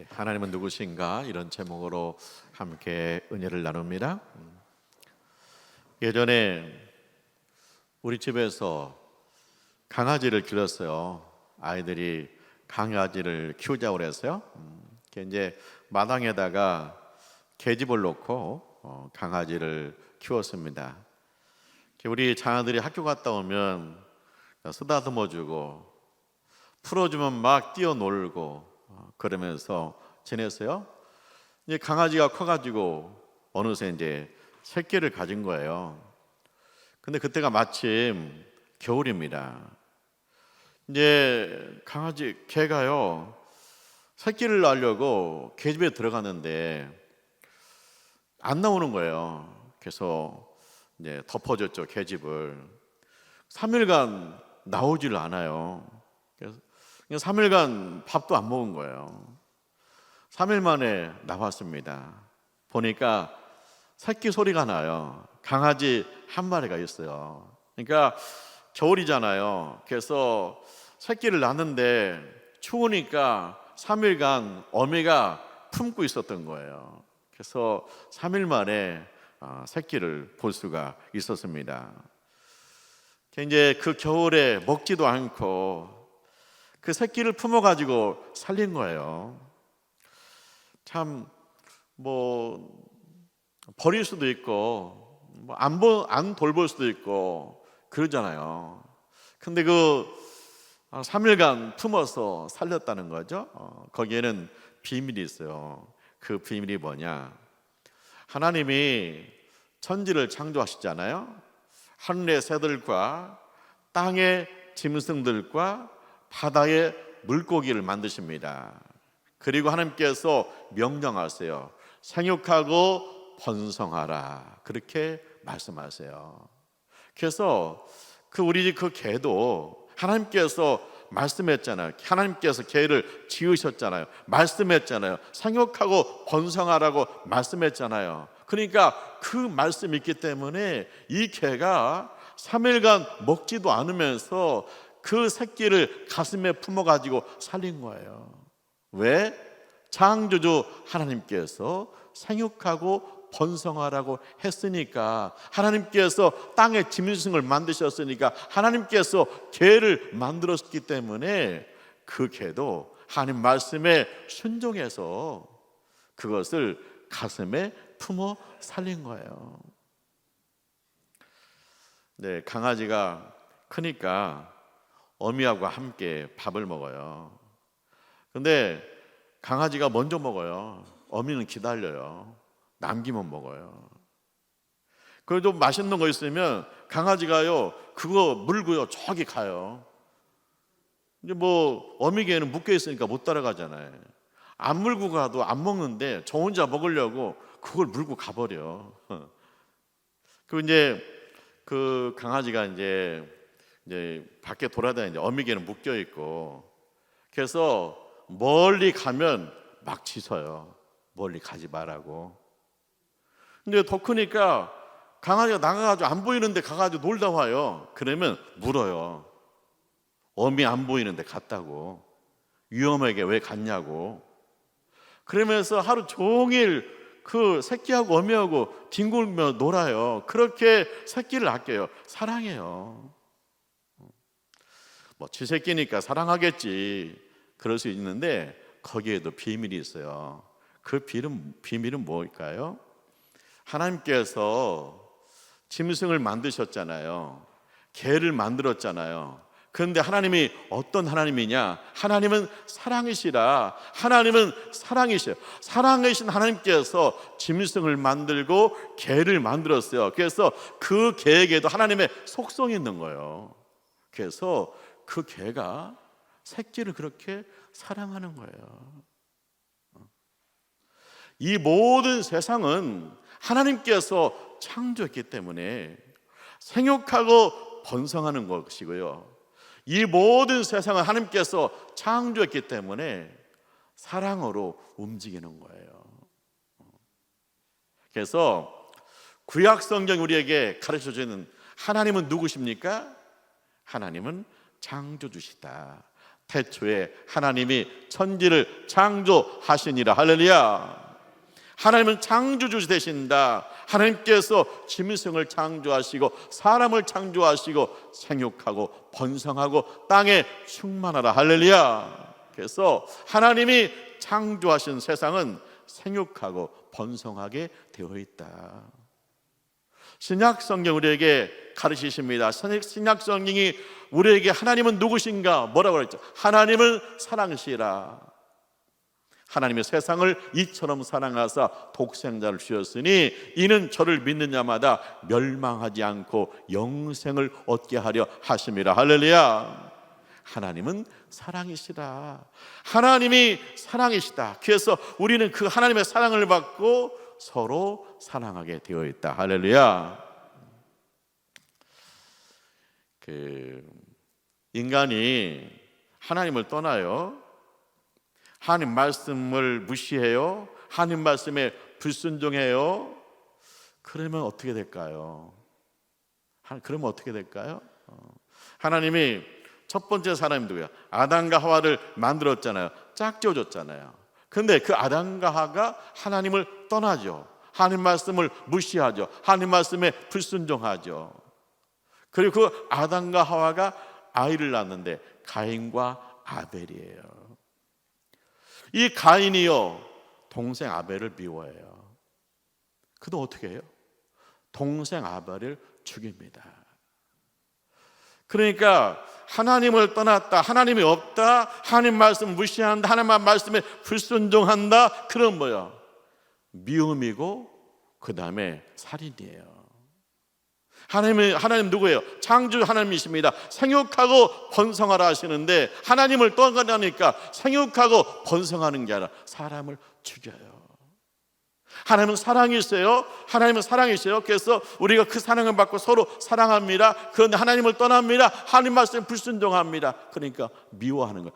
하나님은 누구신가? 이런 제목으로 함께 은혜를 나눕니다. 예전에 우리 집에서 강아지를 길렀어요. 아이들이 강아지를 키우자고 그랬어요. 이제 마당에다가 계집을 놓고 강아지를 키웠습니다. 우리 자녀들이 학교 갔다 오면 쓰다듬어주고 풀어주면 막 뛰어놀고 그러면서 지냈어요. 이제 강아지가 커가지고 어느새 이제 새끼를 가진 거예요. 근데 그때가 마침 겨울입니다. 이제 강아지 개가요 새끼를 낳으려고 계집에 들어갔는데 안 나오는 거예요. 그래서 이제 덮어줬죠, 계집을. 3일간 나오질 않아요. 그래서 3일간 밥도 안 먹은 거예요. 3일 만에 나왔습니다. 보니까 새끼 소리가 나요. 강아지 한 마리가 있어요. 그러니까 겨울이잖아요. 그래서 새끼를 낳는데 추우니까 3일간 어미가 품고 있었던 거예요. 그래서 3일 만에 새끼를 볼 수가 있었습니다. 이제 그 겨울에 먹지도 않고 그 새끼를 품어가지고 살린 거예요. 참 버릴 수도 있고 안 돌볼 수도 있고 그러잖아요. 근데 3일간 품어서 살렸다는 거죠. 거기에는 비밀이 있어요. 그 비밀이 뭐냐? 하나님이 천지를 창조하시잖아요. 하늘의 새들과 땅의 짐승들과 바다의 물고기를 만드십니다. 그리고 하나님께서 명령하세요. 생육하고 번성하라. 그렇게 말씀하세요. 그래서 우리 집 그 개도 하나님께서 말씀했잖아요. 하나님께서 개를 지으셨잖아요. 말씀했잖아요. 생육하고 번성하라고 말씀했잖아요. 그러니까 그 말씀이 있기 때문에 이 개가 3일간 먹지도 않으면서 그 새끼를 가슴에 품어가지고 살린 거예요. 왜? 창조주 하나님께서 생육하고 번성하라고 했으니까, 하나님께서 땅의 짐승을 만드셨으니까, 하나님께서 개를 만들었기 때문에 그 개도 하나님 말씀에 순종해서 그것을 가슴에 품어 살린 거예요. 네, 강아지가 크니까 어미하고 함께 밥을 먹어요. 근데 강아지가 먼저 먹어요. 어미는 기다려요. 남기면 먹어요. 그래도 맛있는 거 있으면 강아지가요 그거 물고요 저기 가요. 이제 어미 개는 묶여 있으니까 못 따라가잖아요. 안 물고 가도 안 먹는데 저 혼자 먹으려고 그걸 물고 가버려. 그리고 이제 그 강아지가 이제 밖에 돌아다니는데 어미 개는 묶여 있고, 그래서 멀리 가면 막 짖어요. 멀리 가지 말라고. 근데 더 크니까 강아지가 나가가지고 안 보이는데 가가지고 놀다 와요. 그러면 물어요. 어미 안 보이는데 갔다고. 위험하게 왜 갔냐고. 그러면서 하루 종일 그 새끼하고 어미하고 뒹굴며 놀아요. 그렇게 새끼를 아껴요. 사랑해요. 지 새끼니까 사랑하겠지. 그럴 수 있는데 거기에도 비밀이 있어요. 그 비밀은 뭘까요? 하나님께서 짐승을 만드셨잖아요. 개를 만들었잖아요. 그런데 하나님이 어떤 하나님이냐? 하나님은 사랑이시라. 하나님은 사랑이셔요. 사랑이신 하나님께서 짐승을 만들고 개를 만들었어요. 그래서 그 개에게도 하나님의 속성이 있는 거예요. 그래서 그 개가 새끼를 그렇게 사랑하는 거예요. 이 모든 세상은 하나님께서 창조했기 때문에 생육하고 번성하는 것이고요. 이 모든 세상은 하나님께서 창조했기 때문에 사랑으로 움직이는 거예요. 그래서 구약 성경이 우리에게 가르쳐주는 하나님은 누구십니까? 하나님은 창조주시다. 태초에 하나님이 천지를 창조하시니라. 할렐루야. 하나님은 창조주 되신다. 하나님께서 짐승을 창조하시고 사람을 창조하시고 생육하고 번성하고 땅에 충만하라. 할렐루야. 그래서 하나님이 창조하신 세상은 생육하고 번성하게 되어 있다. 신약 성경 우리에게 가르치십니다. 신약 성경이 우리에게 하나님은 누구신가 뭐라고 그랬죠? 하나님은 사랑이시라. 하나님의 세상을 이처럼 사랑하사 독생자를 주셨으니 이는 저를 믿는 자마다 멸망하지 않고 영생을 얻게 하려 하심이라. 할렐루야. 하나님은 사랑이시라. 하나님이 사랑이시다. 그래서 우리는 그 하나님의 사랑을 받고 서로 사랑하게 되어 있다. 할렐루야. 인간이 하나님을 떠나요. 하나님 말씀을 무시해요. 하나님 말씀에 불순종해요. 그러면 어떻게 될까요? 그러면 어떻게 될까요? 하나님이 첫 번째 사람이 누구야? 아담과 하와를 만들었잖아요. 짝지어줬잖아요. 근데 그 아담과 하와가 하나님을 떠나죠. 하나님 말씀을 무시하죠. 하나님 말씀에 불순종하죠. 그리고 그 아담과 하와가 아이를 낳는데 가인과 아벨이에요. 이 가인이요 동생 아벨을 미워해요. 그도 어떻게 해요? 동생 아벨을 죽입니다. 그러니까 하나님을 떠났다, 하나님이 없다, 하나님 말씀 무시한다, 하나님 말씀에 불순종한다. 그런 뭐야? 미움이고 그 다음에 살인이에요. 하나님 누구예요? 창조 하나님이십니다. 생육하고 번성하라 하시는데 하나님을 떠나니까 생육하고 번성하는 게 아니라 사람을 죽여요. 하나님은 사랑이세요. 하나님은 사랑이세요. 그래서 우리가 그 사랑을 받고 서로 사랑합니다. 그런데 하나님을 떠납니다. 하나님 말씀에 불순종합니다. 그러니까 미워하는 거예요.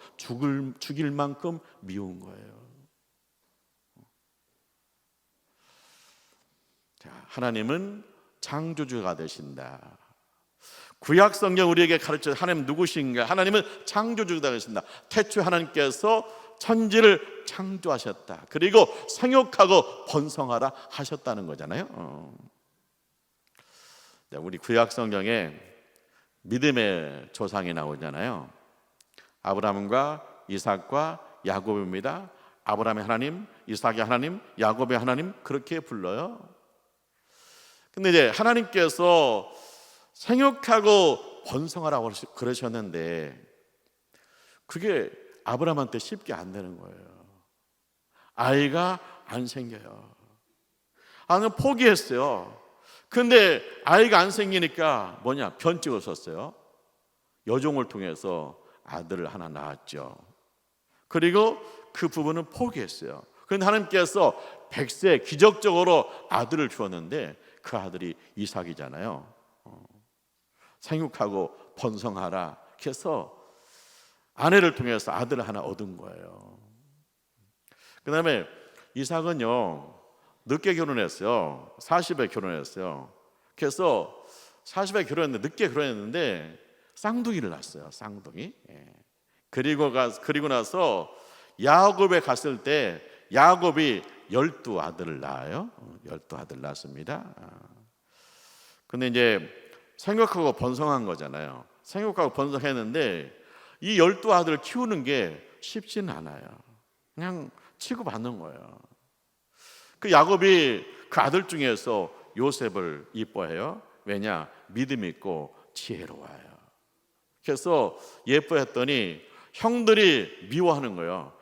죽일 만큼 미운 거예요. 자, 하나님은 창조주가 되신다. 구약 성경 우리에게 가르쳐 하나님 누구신가? 하나님은 창조주가 되신다. 태초에 하나님께서 천지를 창조하셨다. 그리고 생육하고 번성하라 하셨다는 거잖아요. 우리 구약 성경에 믿음의 조상이 나오잖아요. 아브라함과 이삭과 야곱입니다. 아브라함의 하나님, 이삭의 하나님, 야곱의 하나님 그렇게 불러요. 근데 이제 하나님께서 생육하고 번성하라고 그러셨는데 그게 아브라함한테 쉽게 안 되는 거예요. 아이가 안 생겨요. 포기했어요. 근데 아이가 안 생기니까 변 찍었었어요. 여종을 통해서 아들을 하나 낳았죠. 그리고 그 부분은 포기했어요. 그런데 하나님께서 100세 기적적으로 아들을 주었는데 그 아들이 이삭이잖아요. 생육하고 번성하라. 그래서 아내를 통해서 아들을 하나 얻은 거예요. 그 다음에 이삭은요 늦게 결혼했어요. 40에 결혼했어요. 그래서 40에 결혼했는데 늦게 결혼했는데 쌍둥이를 낳았어요. 쌍둥이. 그리고 나서 야곱에 갔을 때 야곱이 12아들을 낳아요. 12아들 낳습니다. 근데 이제 생육하고 번성한 거잖아요. 생육하고 번성했는데 이 12아들을 키우는 게 쉽지는 않아요. 그냥 치고받는 거예요. 그 야곱이 그 아들 중에서 요셉을 이뻐해요. 왜냐? 믿음 있고 지혜로워요. 그래서 예뻐했더니 형들이 미워하는 거예요.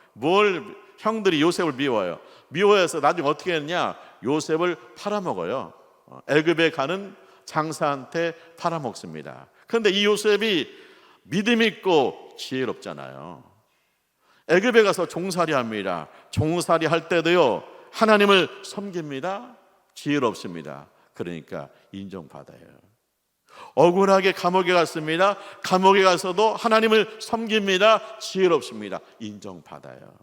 형들이 요셉을 미워해요. 미워해서 나중에 어떻게 했냐? 요셉을 팔아먹어요. 애굽에 가는 장사한테 팔아먹습니다. 그런데 이 요셉이 믿음 있고 지혜롭잖아요. 애굽에 가서 종살이 합니다. 종살이 할 때도요 하나님을 섬깁니다. 지혜롭습니다. 그러니까 인정받아요. 억울하게 감옥에 갔습니다. 감옥에 가서도 하나님을 섬깁니다. 지혜롭습니다. 인정받아요.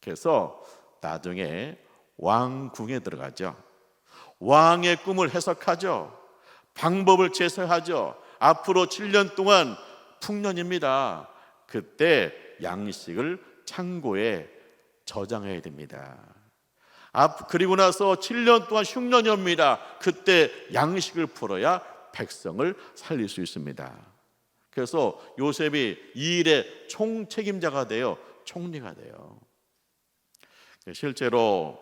그래서 나중에 왕궁에 들어가죠. 왕의 꿈을 해석하죠. 방법을 제시하죠. 앞으로 7년 동안 풍년입니다. 그때 양식을 창고에 저장해야 됩니다. 그리고 나서 7년 동안 흉년이옵니다. 그때 양식을 풀어야 백성을 살릴 수 있습니다. 그래서 요셉이 이 일의 총책임자가 되어 총리가 돼요. 실제로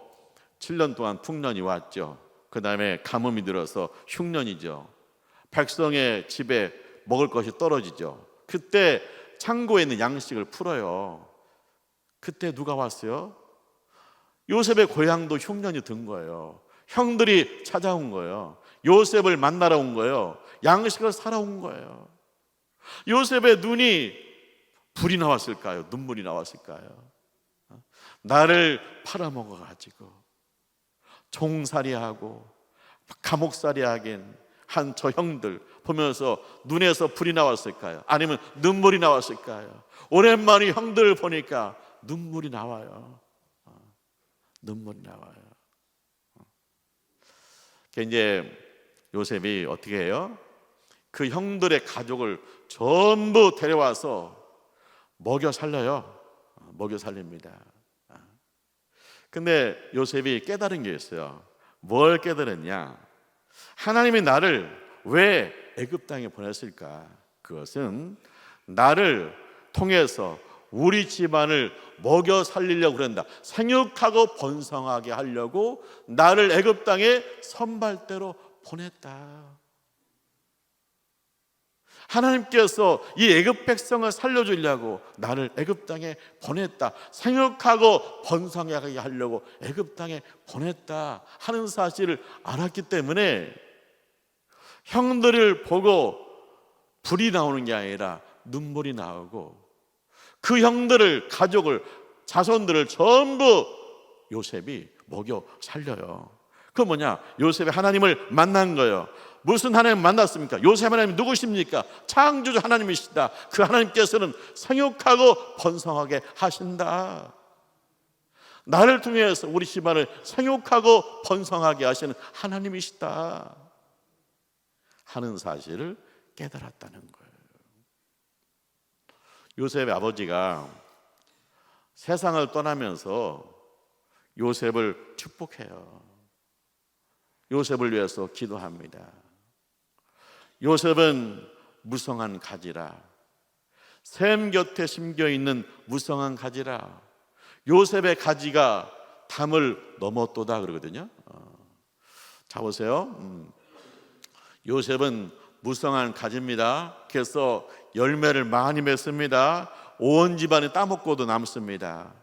7년 동안 풍년이 왔죠. 그 다음에 가뭄이 들어서 흉년이죠. 백성의 집에 먹을 것이 떨어지죠. 그때 창고에 있는 양식을 풀어요. 그때 누가 왔어요? 요셉의 고향도 흉년이 든 거예요. 형들이 찾아온 거예요. 요셉을 만나러 온 거예요. 양식을 사러 온 거예요. 요셉의 눈이 불이 나왔을까요? 눈물이 나왔을까요? 나를 팔아먹어가지고 종살이하고 감옥살이하긴 한 저 형들 보면서 눈에서 불이 나왔을까요? 아니면 눈물이 나왔을까요? 오랜만에 형들을 보니까 눈물이 나와요. 눈물이 나와요. 이제 요셉이 어떻게 해요? 그 형들의 가족을 전부 데려와서 먹여 살려요. 먹여 살립니다. 근데 요셉이 깨달은 게 있어요. 뭘 깨달았냐? 하나님이 나를 왜 애굽 땅에 보냈을까? 그것은 나를 통해서 우리 집안을 먹여 살리려고 그런다. 생육하고 번성하게 하려고 나를 애굽 땅에 선발대로 보냈다. 하나님께서 이 애굽 백성을 살려주려고 나를 애굽 땅에 보냈다. 생육하고 번성하게 하려고 애굽 땅에 보냈다 하는 사실을 알았기 때문에 형들을 보고 불이 나오는 게 아니라 눈물이 나오고 그 형들을, 가족을, 자손들을 전부 요셉이 먹여 살려요. 그 뭐냐? 요셉이 하나님을 만난 거예요. 무슨 하나님 만났습니까? 요셉 하나님 누구십니까? 창조주 하나님이시다. 그 하나님께서는 생육하고 번성하게 하신다. 나를 통해서 우리 집안을 생육하고 번성하게 하시는 하나님이시다 하는 사실을 깨달았다는 거예요. 요셉의 아버지가 세상을 떠나면서 요셉을 축복해요. 요셉을 위해서 기도합니다. 요셉은 무성한 가지라, 샘 곁에 심겨 있는 무성한 가지라. 요셉의 가지가 담을 넘었도다 그러거든요. 자 보세요. 요셉은 무성한 가지입니다. 그래서 열매를 많이 맺습니다. 온 집안이 따먹고도 남습니다.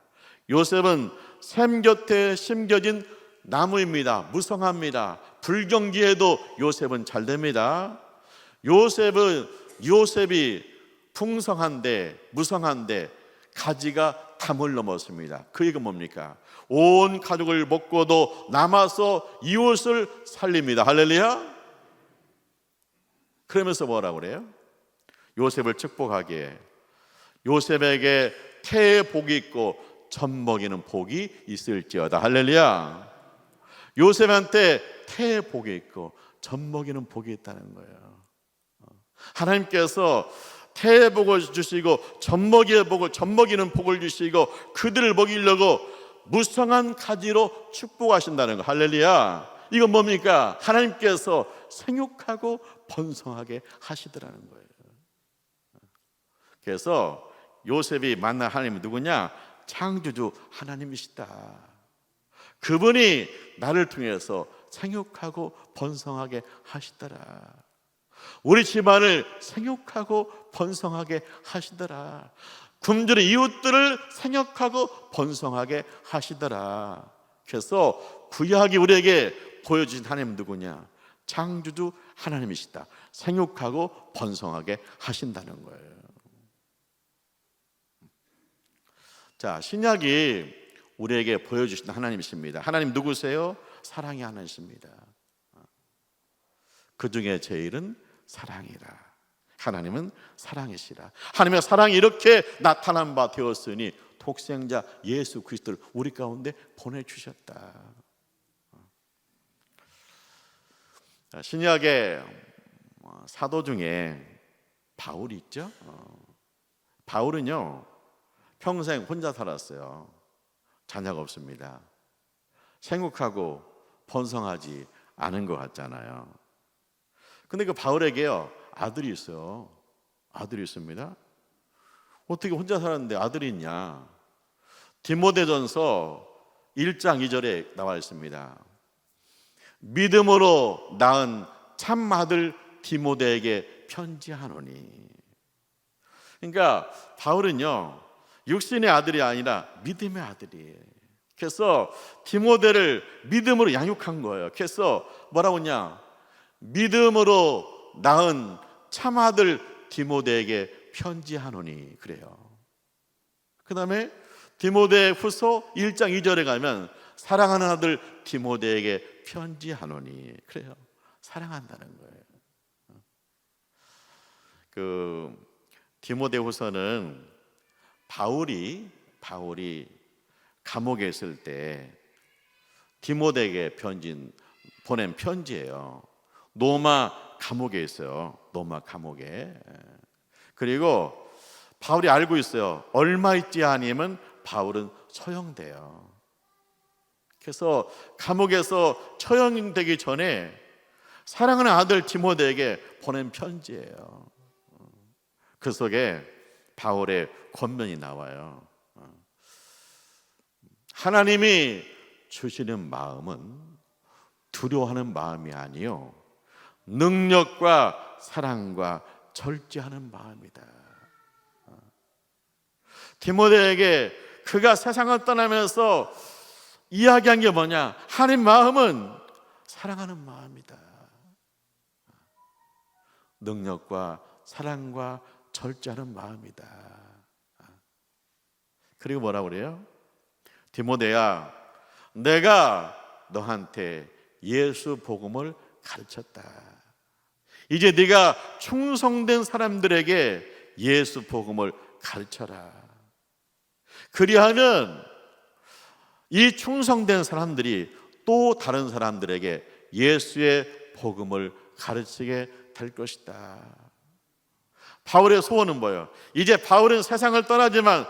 요셉은 샘 곁에 심겨진 나무입니다. 무성합니다. 불경기에도 요셉은 잘 됩니다. 요셉이 풍성한데 무성한데 가지가 담을 넘었습니다. 그 얘기가 뭡니까? 온 가족을 먹고도 남아서 이웃을 살립니다. 할렐루야. 그러면서 뭐라고 그래요? 요셉을 축복하기에 요셉에게 태의 복이 있고 젖 먹이는 복이 있을지어다. 할렐루야. 요셉한테 태의 복이 있고 젖 먹이는 복이 있다는 거예요. 하나님께서 태의 복을 주시고 젖 먹이는 복을 주시고 그들을 먹이려고 무성한 가지로 축복하신다는 거. 할렐루야. 이건 뭡니까? 하나님께서 생육하고 번성하게 하시더라는 거예요. 그래서 요셉이 만난 하나님은 누구냐? 창조주 하나님이시다. 그분이 나를 통해서 생육하고 번성하게 하시더라. 우리 집안을 생육하고 번성하게 하시더라. 굶주린 이웃들을 생육하고 번성하게 하시더라. 그래서 구약이 우리에게 보여주신 하나님 누구냐? 창조주 하나님이시다. 생육하고 번성하게 하신다는 거예요. 자, 신약이 우리에게 보여주신 하나님이십니다. 하나님 누구세요? 사랑의 하나님이십니다. 그 중에 제일은 사랑이라. 하나님은 사랑이시라. 하나님의 사랑이 이렇게 나타난 바 되었으니 독생자 예수 그리스도를 우리 가운데 보내주셨다. 신약의 사도 중에 바울이 있죠. 바울은요 평생 혼자 살았어요. 자녀가 없습니다. 생육하고 번성하지 않은 것 같잖아요. 근데 그 바울에게요, 아들이 있어요. 아들이 있습니다. 어떻게 혼자 살았는데 아들이 있냐? 디모데전서 1장 2절에 나와 있습니다. 믿음으로 낳은 참 아들 디모데에게 편지하노니. 그러니까 바울은요, 육신의 아들이 아니라 믿음의 아들이에요. 그래서 디모데를 믿음으로 양육한 거예요. 그래서 뭐라고 했냐? 믿음으로 낳은 참 아들 디모데에게 편지하노니 그래요. 그 다음에 디모데 후서 1장 2절에 가면 사랑하는 아들 디모데에게 편지하노니 그래요. 사랑한다는 거예요. 그 디모데 후서는 바울이 감옥에 있을 때 디모데에게 보낸 편지예요. 로마 감옥에 있어요. 로마 감옥에. 그리고 바울이 알고 있어요. 얼마 있지 아니면 바울은 처형돼요. 그래서 감옥에서 처형되기 전에 사랑하는 아들 디모데에게 보낸 편지예요. 그 속에 바울의 권면이 나와요. 하나님이 주시는 마음은 두려워하는 마음이 아니요 능력과 사랑과 절제하는 마음이다. 디모데에게 그가 세상을 떠나면서 이야기한 게 뭐냐? 하나님 마음은 사랑하는 마음이다. 능력과 사랑과 절제하는 마음이다. 그리고 뭐라고 그래요? 디모데야, 내가 너한테 예수 복음을 가르쳤다. 이제 네가 충성된 사람들에게 예수 복음을 가르쳐라. 그리하면 이 충성된 사람들이 또 다른 사람들에게 예수의 복음을 가르치게 될 것이다. 바울의 소원은 뭐예요? 이제 바울은 세상을 떠나지만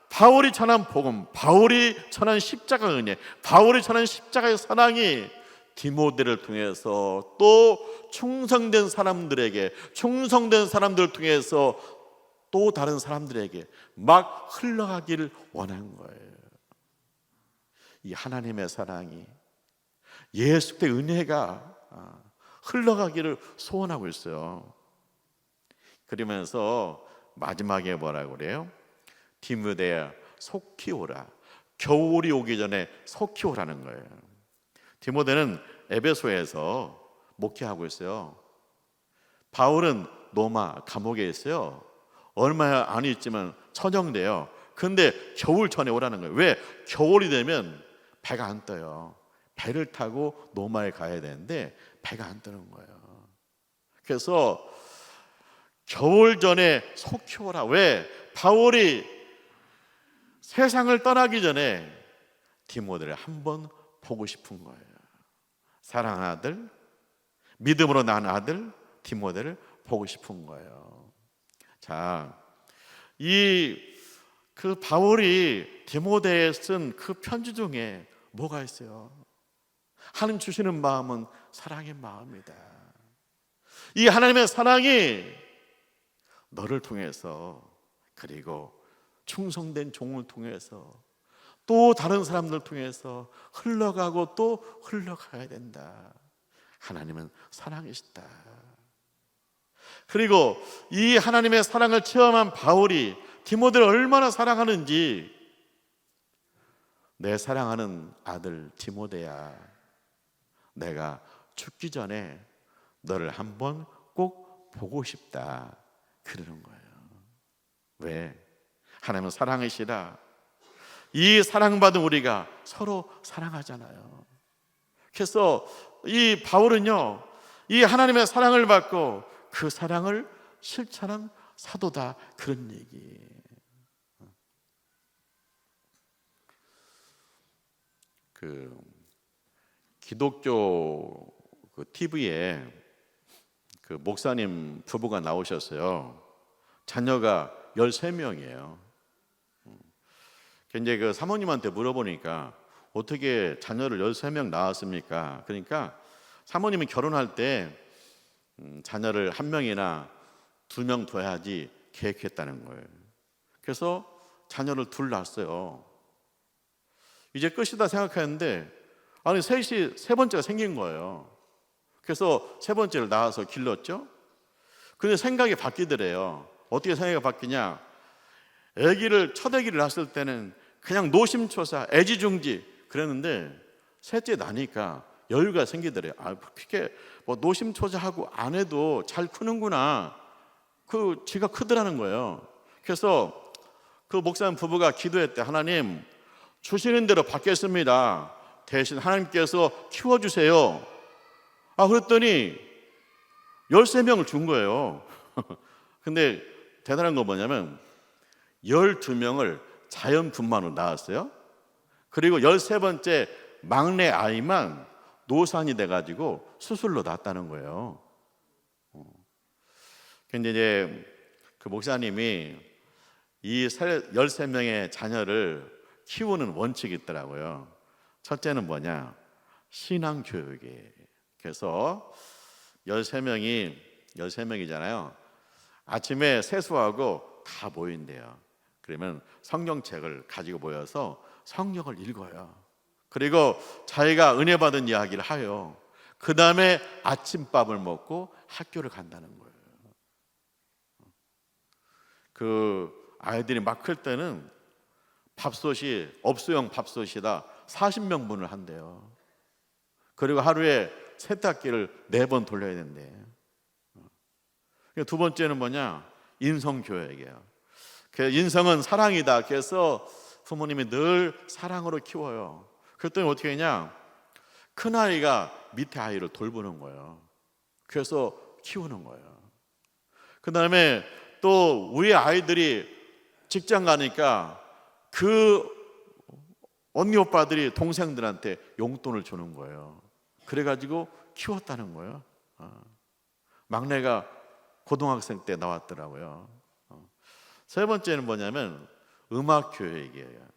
바울이 전한 복음, 바울이 전한 십자가 은혜, 바울이 전한 십자가의 사랑이 디모데를 통해서 또 충성된 사람들에게, 충성된 사람들을 통해서 또 다른 사람들에게 막 흘러가기를 원한 거예요. 이 하나님의 사랑이, 예수 그리스도의 은혜가 흘러가기를 소원하고 있어요. 그러면서 마지막에 뭐라고 그래요? 디모데야 속히 오라. 겨울이 오기 전에 속히 오라는 거예요. 디모데는 에베소에서 목회하고 있어요. 바울은 로마 감옥에 있어요. 얼마 안 있지만 처형돼요. 근데 겨울 전에 오라는 거예요. 왜? 겨울이 되면 배가 안 떠요. 배를 타고 로마에 가야 되는데 배가 안 뜨는 거예요. 그래서 겨울 전에 속히 오라. 왜? 바울이 세상을 떠나기 전에 디모데를 한번 보고 싶은 거예요. 사랑하는 아들, 믿음으로 낳은 아들 디모데를 보고 싶은 거예요. 자, 그 바울이 디모데에 쓴 그 편지 중에 뭐가 있어요? 하나님 주시는 마음은 사랑의 마음이다. 이 하나님의 사랑이 너를 통해서, 그리고 충성된 종을 통해서, 또 다른 사람들 통해서 흘러가고 또 흘러가야 된다. 하나님은 사랑이시다. 그리고 이 하나님의 사랑을 체험한 바울이 디모데를 얼마나 사랑하는지, 내 사랑하는 아들 디모데야, 내가 죽기 전에 너를 한번 꼭 보고 싶다. 그러는 거예요. 왜? 하나님은 사랑이시라. 이 사랑받은 우리가 서로 사랑하잖아요. 그래서 이 바울은요, 이 하나님의 사랑을 받고 그 사랑을 실천한 사도다, 그런 얘기. 그 기독교 그 TV에 그 목사님 부부가 나오셨어요. 자녀가 13명이에요. 이제 그 사모님한테 물어보니까 어떻게 자녀를 13명 낳았습니까? 그러니까 사모님이 결혼할 때 자녀를 한 명이나 2명 둬야지 계획했다는 거예요. 그래서 자녀를 둘 낳았어요. 이제 끝이다 생각했는데 아니 셋이 세 번째가 생긴 거예요. 그래서 세 번째를 낳아서 길렀죠. 근데 생각이 바뀌더래요. 어떻게 생각이 바뀌냐? 첫 아기를 낳았을 때는 그냥 노심초사, 애지중지 그랬는데 셋째 나니까 여유가 생기더래요. 그렇게 뭐 노심초사하고 안 해도 잘 크는구나. 지가 크더라는 거예요. 그래서 그 목사님 부부가 기도했대. 하나님, 주시는 대로 받겠습니다. 대신 하나님께서 키워주세요. 그랬더니 13명을 준 거예요. 근데 대단한 건 뭐냐면 12명을 자연 분만으로 낳았어요. 그리고 13번째 막내 아이만 노산이 돼가지고 수술로 낳았다는 거예요. 근데 이제 그 목사님이 이 13명의 자녀를 키우는 원칙이 있더라고요. 첫째는 뭐냐? 신앙교육이에요. 그래서 13명이잖아요. 아침에 세수하고 다 모인대요. 그러면 성경책을 가지고 모여서 성경을 읽어요. 그리고 자기가 은혜 받은 이야기를 하요. 그 다음에 아침밥을 먹고 학교를 간다는 거예요. 그 아이들이 막 클 때는 밥솥이 업소용 밥솥이다 40명분을 한대요. 그리고 하루에 세탁기를 4번 돌려야 된대. 두 번째는 뭐냐? 인성교육이에요. 인성은 사랑이다. 그래서 부모님이 늘 사랑으로 키워요. 그랬더니 어떻게 했냐? 큰 아이가 밑에 아이를 돌보는 거예요. 그래서 키우는 거예요. 그 다음에 또 위에 아이들이 직장 가니까 그 언니 오빠들이 동생들한테 용돈을 주는 거예요. 그래가지고 키웠다는 거예요. 막내가 고등학생 때 나왔더라고요. 세 번째는 뭐냐면 음악 교육이에요.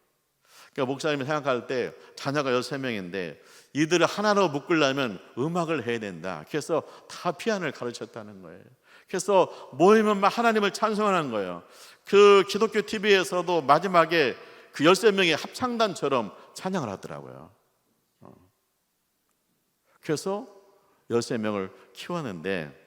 그러니까 목사님이 생각할 때 자녀가 13명인데 이들을 하나로 묶으려면 음악을 해야 된다. 그래서 다 피아노를 가르쳤다는 거예요. 그래서 모이면 막 하나님을 찬송하는 거예요. 그 기독교 TV에서도 마지막에 그 13명의 합창단처럼 찬양을 하더라고요. 그래서 13명을 키웠는데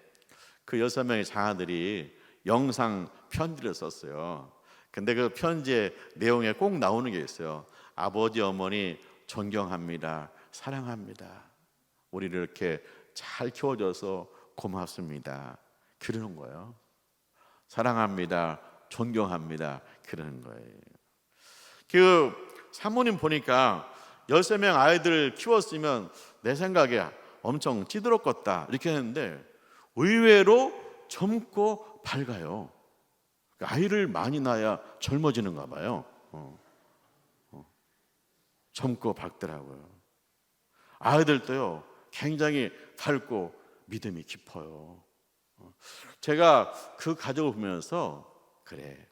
그 6명의 자녀들이 영상 편지를 썼어요. 근데 그 편지의 내용에 꼭 나오는 게 있어요. 아버지 어머니 존경합니다. 사랑합니다. 우리를 이렇게 잘 키워줘서 고맙습니다. 그러는 거예요. 사랑합니다. 존경합니다. 그러는 거예요. 그 사모님 보니까 13명 아이들을 키웠으면 내 생각에 엄청 찌들었겠다 이렇게 했는데 의외로 젊고 밝아요. 아이를 많이 낳아야 젊어지는가 봐요. 젊고 밝더라고요. 아이들도요 굉장히 밝고 믿음이 깊어요. 제가 그 가족을 보면서 그래,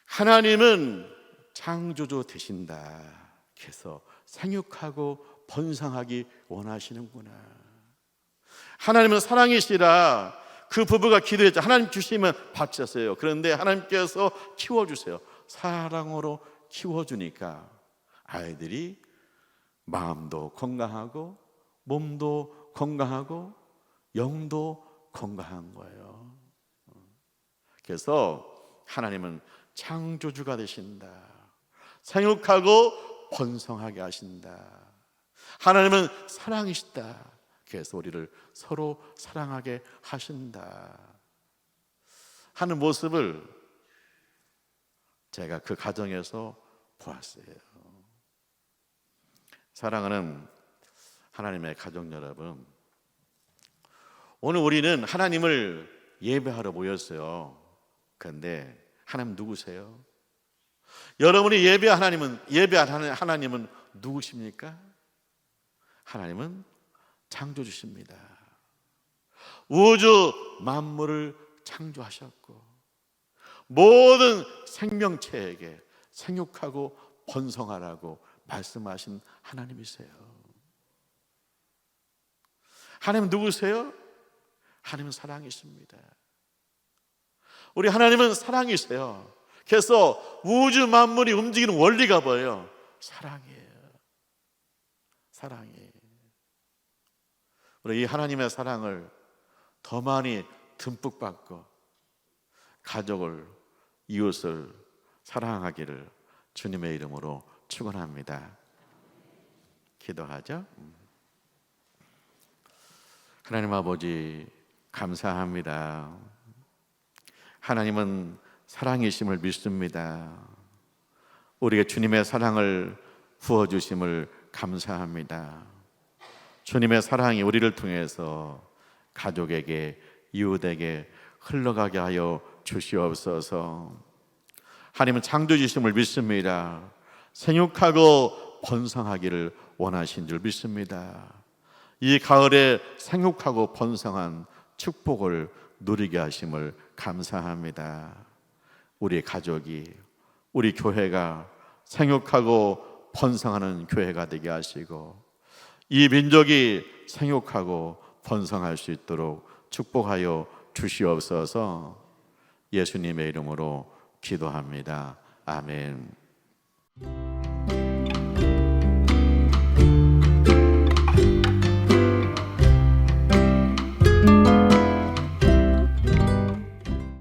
하나님은 창조주 되신다. 그래서 생육하고 번성하기 원하시는구나. 하나님은 사랑이시라 그 부부가 기도했죠. 하나님 주시면 받으셨어요. 그런데 하나님께서 키워주세요. 사랑으로 키워주니까 아이들이 마음도 건강하고 몸도 건강하고 영도 건강한 거예요. 그래서 하나님은 창조주가 되신다. 생육하고 번성하게 하신다. 하나님은 사랑이시다. 그래서 우리를 서로 사랑하게 하신다 하는 모습을 제가 그 가정에서 보았어요. 사랑하는 하나님의 가족 여러분, 오늘 우리는 하나님을 예배하러 모였어요. 그런데 하나님 누구세요? 여러분이 예배하는 하나님은 누구십니까? 하나님은 창조주십니다. 우주 만물을 창조하셨고 모든 생명체에게 생육하고 번성하라고 말씀하신 하나님이세요. 하나님 누구세요? 하나님은 사랑이십니다. 우리 하나님은 사랑이세요. 그래서 우주 만물이 움직이는 원리가 뭐예요? 사랑이에요. 사랑이에요. 우리 이 하나님의 사랑을 더 많이 듬뿍 받고 가족을, 이웃을 사랑하기를 주님의 이름으로 축원합니다. 기도하죠. 하나님 아버지 감사합니다. 하나님은 사랑이심을 믿습니다. 우리에게 주님의 사랑을 부어주심을 감사합니다. 주님의 사랑이 우리를 통해서 가족에게, 이웃에게 흘러가게 하여 주시옵소서. 하나님은 창조주심을 믿습니다. 생육하고 번성하기를 원하신 줄 믿습니다. 이 가을에 생육하고 번성한 축복을 누리게 하심을 감사합니다. 우리 가족이, 우리 교회가 생육하고 번성하는 교회가 되게 하시고 이 민족이 생육하고 번성할 수 있도록 축복하여 주시옵소서. 예수님의 이름으로 기도합니다. 아멘.